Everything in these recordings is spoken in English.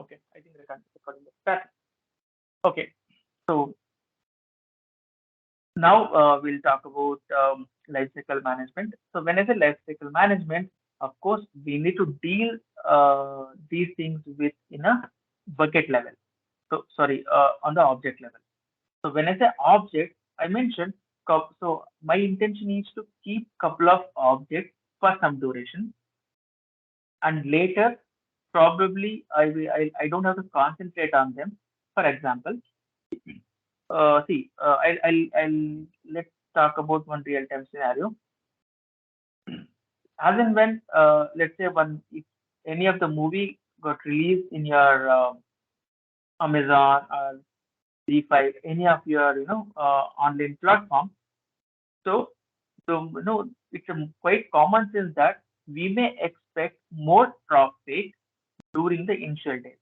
Okay, I think the recording is back. Okay, so now we'll talk about lifecycle management. So when I say lifecycle management, of course, we need to deal these things with in a bucket level. So sorry, on the object level. So when I say object, I mentioned so my intention is to keep couple of objects for some duration, and later probably I don't have to concentrate on them. For example, I'll let's talk about one real-time scenario. As and when, let's say, one if any of the movie got released in your Amazon or D5, any of your online platform. So, it's a quite common sense that we may expect more traffic during the initial days.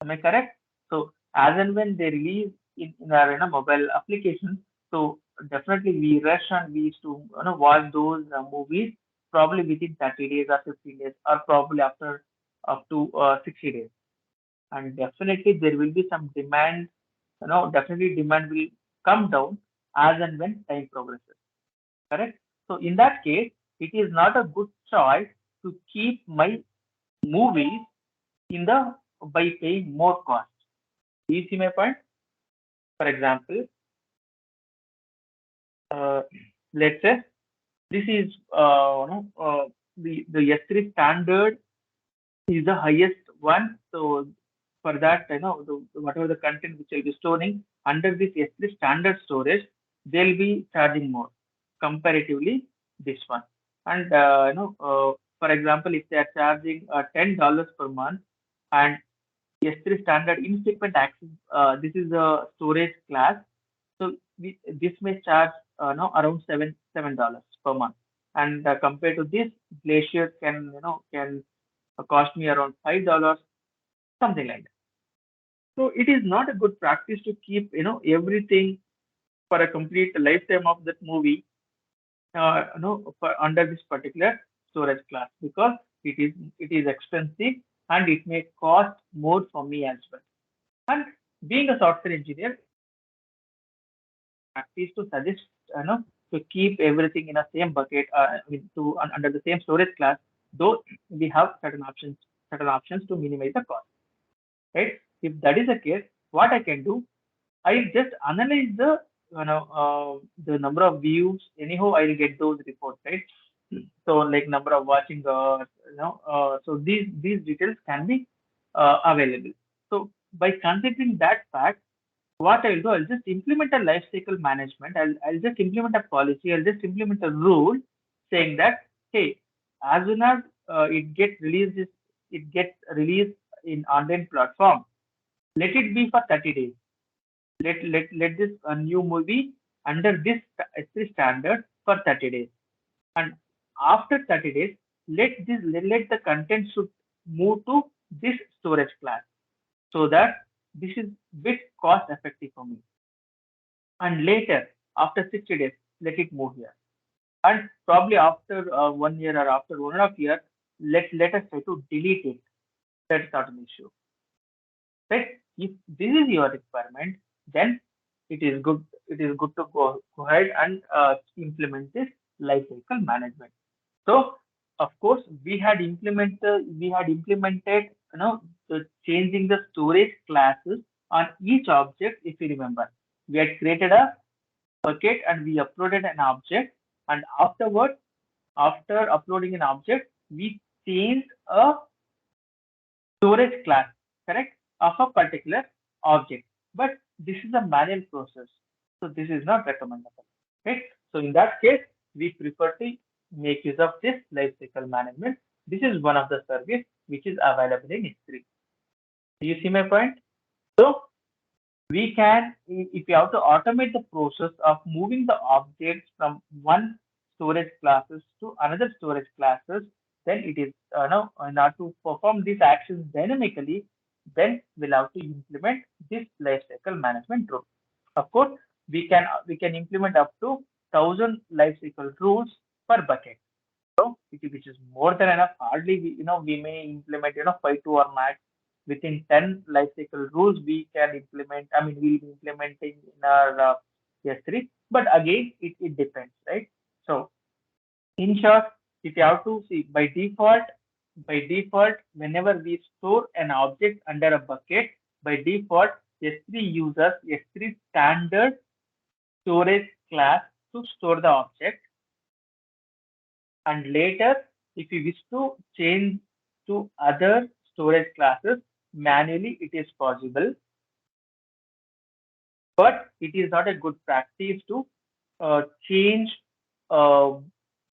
Am I correct? So as and when they release in our mobile applications, so definitely we rush and we used to watch those movies probably within 30 days or 15 days or probably after up to 60 days. And definitely there will be some demand, definitely demand will come down as and when time progresses. Correct? So in that case, it is not a good choice to keep my movies in the by paying more cost. Do you see my point? For example, uh, let's say this is the S3 standard is the highest one. So for that, whatever the content which I'll be storing under this S3 standard storage, they'll be charging more comparatively this one. And for example, if they are charging $10 per month and S3 standard infrequent access, this is a storage class. So this may charge no around $7 per month, and compared to this, Glacier can cost me around $5, something like that. So it is not a good practice to keep everything for a complete lifetime of that movie for under this particular storage class, because it is expensive and it may cost more for me as well. And being a software engineer, practice to suggest to keep everything in a same bucket under the same storage class, though we have certain options to minimize the cost, right? If that is the case, what I can do, I just analyze the number of views. Anyhow, I'll get those reports, right? So like number of watching so these details can be available. So by considering that fact, what I'll do, I'll just implement a life cycle management. I'll just implement a policy. I'll just implement a rule saying that, hey, as soon as it gets released in online platform, let it be for 30 days. Let this new movie under this S3 standard for 30 days. And after 30 days, let the content should move to this storage class, so that this is bit cost effective for me. And later, after 60 days, let it move here. And probably after 1 year or after 1.5 years, let us try to delete it. That's not an issue. Right? If this is your requirement, then it is good to go ahead and implement this life cycle management. So of course we had implemented the changing the storage classes on each object. If you remember, we had created a bucket and we uploaded an object, and afterwards, after uploading an object, we changed a storage class, correct, of a particular object. But this is a manual process, so this is not recommendable, right? So in that case, we prefer to make use of this lifecycle management. This is one of the service which is available in S3. Do you see my point? So we can, if you have to automate the process of moving the objects from one storage classes to another storage classes, then it is no, in order to perform these actions dynamically, then we'll have to implement this lifecycle management rule. Of course, we can implement up to 1,000 lifecycle rules per bucket. So which is more than enough. Hardly we may implement 5 to or max within 10 lifecycle rules we can implement. I mean, we'll be implementing in our S3. But again, it depends, right? So in short, if you have to see by default, whenever we store an object under a bucket, by default, S3 uses S3 standard storage class to store the object. And later, if you wish to change to other storage classes manually, it is possible. But it is not a good practice to change uh,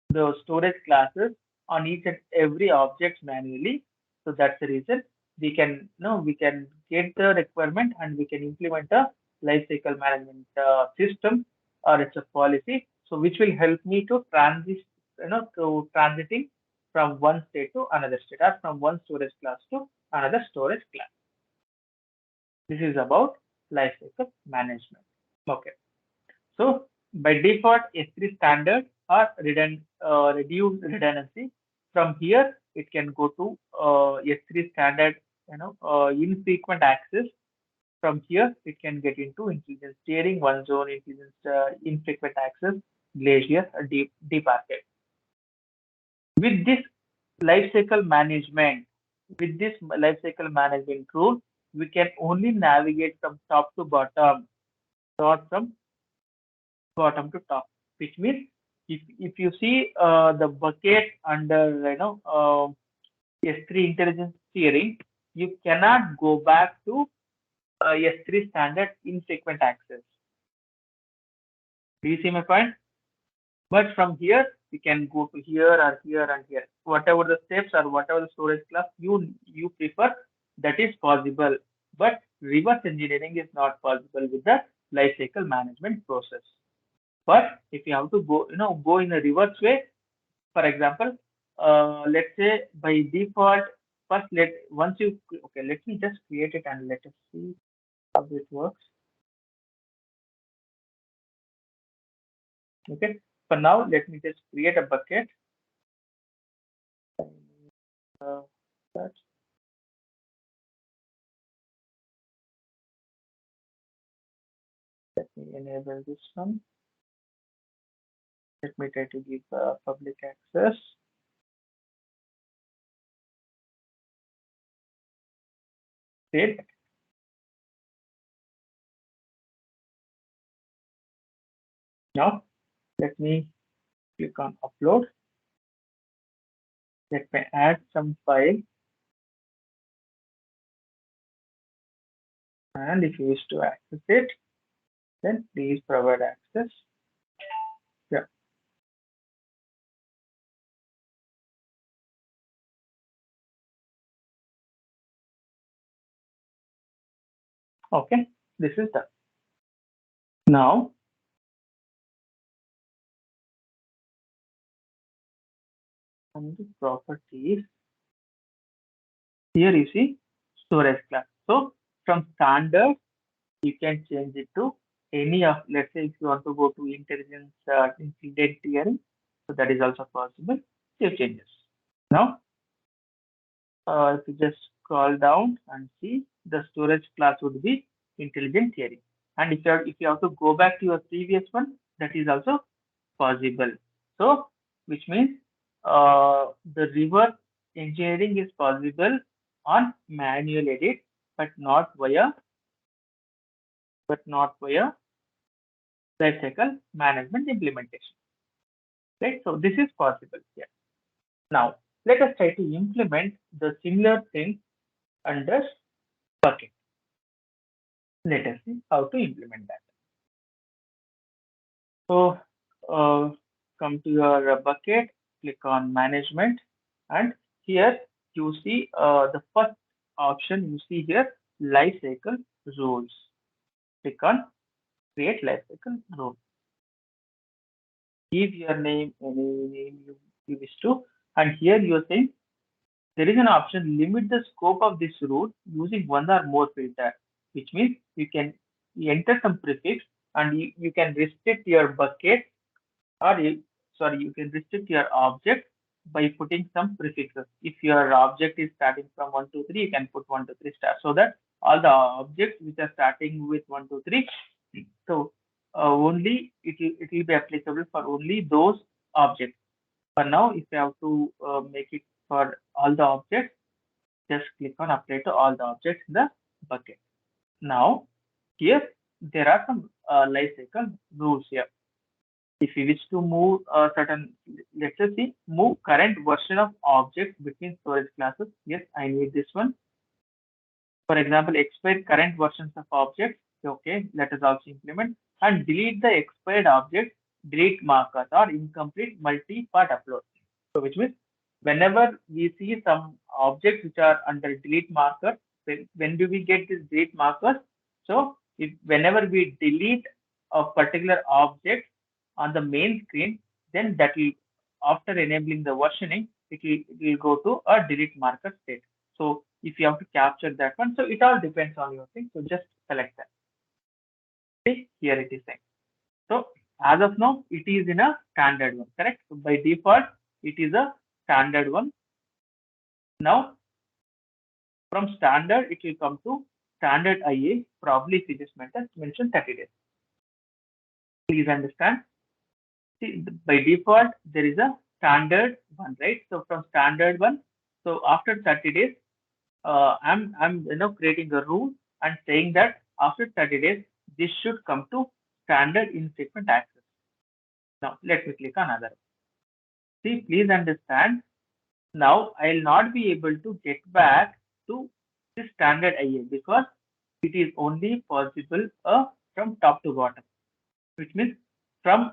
the storage classes on each and every object manually. So that's the reason we can get the requirement and we can implement a lifecycle management system, or it's a policy. So which will help me to transiting from one state to another state, or from one storage class to another storage class. This is about lifecycle management. Okay. So by default, S3 standard or reduced redundancy. From here, it can go to S3 standard, infrequent access. From here, it can get into intelligence steering, one zone, intelligence, infrequent access, glacier, deep archive. With this lifecycle management, with this lifecycle management rule, we can only navigate from top to bottom, not from bottom to top, which means if you see the bucket under S3 intelligence steering, you cannot go back to S3 standard infrequent access. Do you see my point? But from here, you can go to here or here and here. Whatever the steps or whatever the storage class you prefer, that is possible. But reverse engineering is not possible with the lifecycle management process. But if you have to go in a reverse way, for example, let's say by default, first let me just create it and let us see how it works. Okay, for now, let me just create a bucket. Uh, that Let me enable this one. Let me try to give public access. Great. Now, let me click on upload. Let me add some file. And if you wish to access it, then please provide access. Yeah. Okay. This is done. Now, on the properties, here you see storage class. So from standard, you can change it to any of, let's say if you want to go to intelligence incident tiering, so that is also possible. Save changes. Now, if you just scroll down and see, the storage class would be intelligent tiering. And if you have to go back to your previous one, that is also possible. So, which means the reverse engineering is possible on manual edit, but not via lifecycle management implementation. Right? So this is possible here. Now let us try to implement the similar thing under bucket. Let us see how to implement that. So come to your bucket, click on management, and here you see the first option you see here, lifecycle rules. Click on create lifecycle rule. Give your name any name you wish to, and here you are saying there is an option limit the scope of this rule using one or more filter, which means you enter some prefix and you can restrict your bucket, or you can restrict your object by putting some prefixes. If your object is starting from 1, 2, 3, you can put 1, 2, 3 star, so that all the objects which are starting with 1, 2, 3, so only it will be applicable for only those objects. For now, if you have to make it for all the objects, just click on apply to all the objects in the bucket. Now, here there are some life cycle rules here. If we wish to move a certain, let's just see, move current version of objects between storage classes. Yes, I need this one. For example, expire current versions of objects. Okay, let us also implement and delete the expired objects, delete markers or incomplete multi-part upload. So which means whenever we see some objects which are under delete marker, when do we get this delete markers? So if whenever we delete a particular object on the main screen, then that will, after enabling the versioning, it will go to a delete marker state. So if you have to capture that one, so it all depends on your thing. So just select that. Okay, here it is saying. So as of now, it is in a standard one, correct? So by default, it is a standard one. Now from standard, it will come to standard IA. Probably if you just mention 30 days. Please understand. See, by default, there is a standard one, right? So from standard one, so after 30 days, I'm creating a rule and saying that after 30 days, this should come to standard infrequent access. Now let me click on other. See, please understand. Now I'll not be able to get back to this standard IA because it is only possible from top to bottom, which means from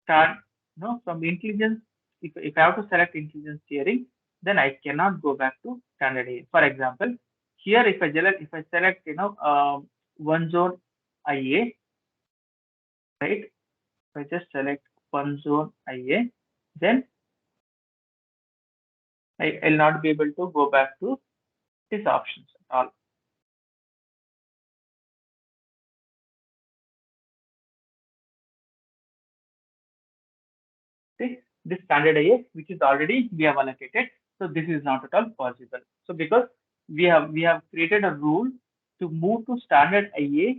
start, no, from intelligence. If I have to select intelligence steering, then I cannot go back to standard IA. For example, here if I select one zone IA, right? If I just select one zone IA, then I'll not be able to go back to these options at all. See, this standard IA, which is already we have allocated, so this is not at all possible. So because we have created a rule to move to standard IA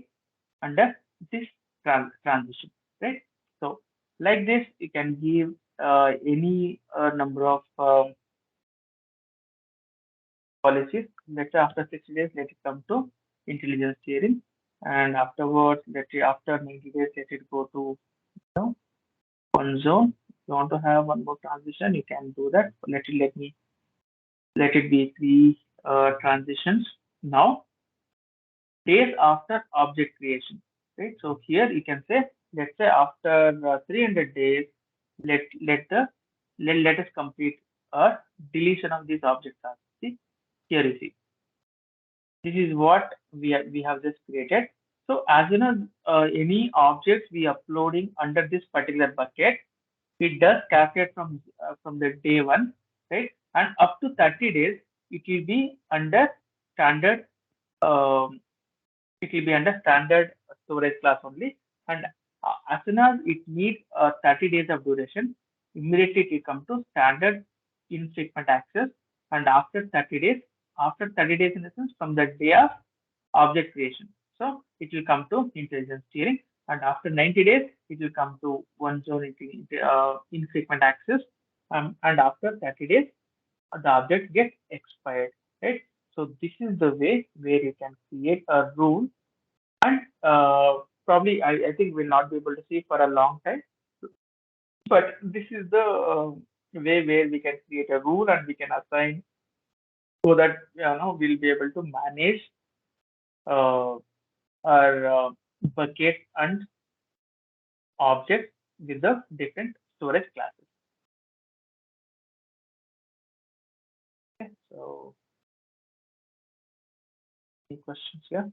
under this transition, right? So like this, you can give any number of policies. Let's say after 60 days, let it come to intelligence steering, and afterwards, let's say after 90 days, let it go to one zone. If you want to have one more transition, you can do that. Let it be three transitions. Now, days after object creation, right? So here you can say, let's say after 300 days, let let the let us complete a deletion of these objects. See, here you see, this is what we have just created. So as soon as any objects we uploading under this particular bucket, it does calculate from the day one, right? And up to 30 days, it will be under standard. Um, it will be under standard storage class only. And as soon as it needs 30 days of duration, immediately it will come to standard infrequent access. And after 30 days in essence, from the day of object creation. So it will come to intelligence steering. And after 90 days, it will come to one zone infrequent access. And after 30 days, the object gets expired, right? So this is the way where you can create a rule, and probably I think we'll not be able to see for a long time, but this is the way where we can create a rule and we can assign so that we'll be able to manage uh, our buckets and objects with the different storage classes. Okay, so any questions here?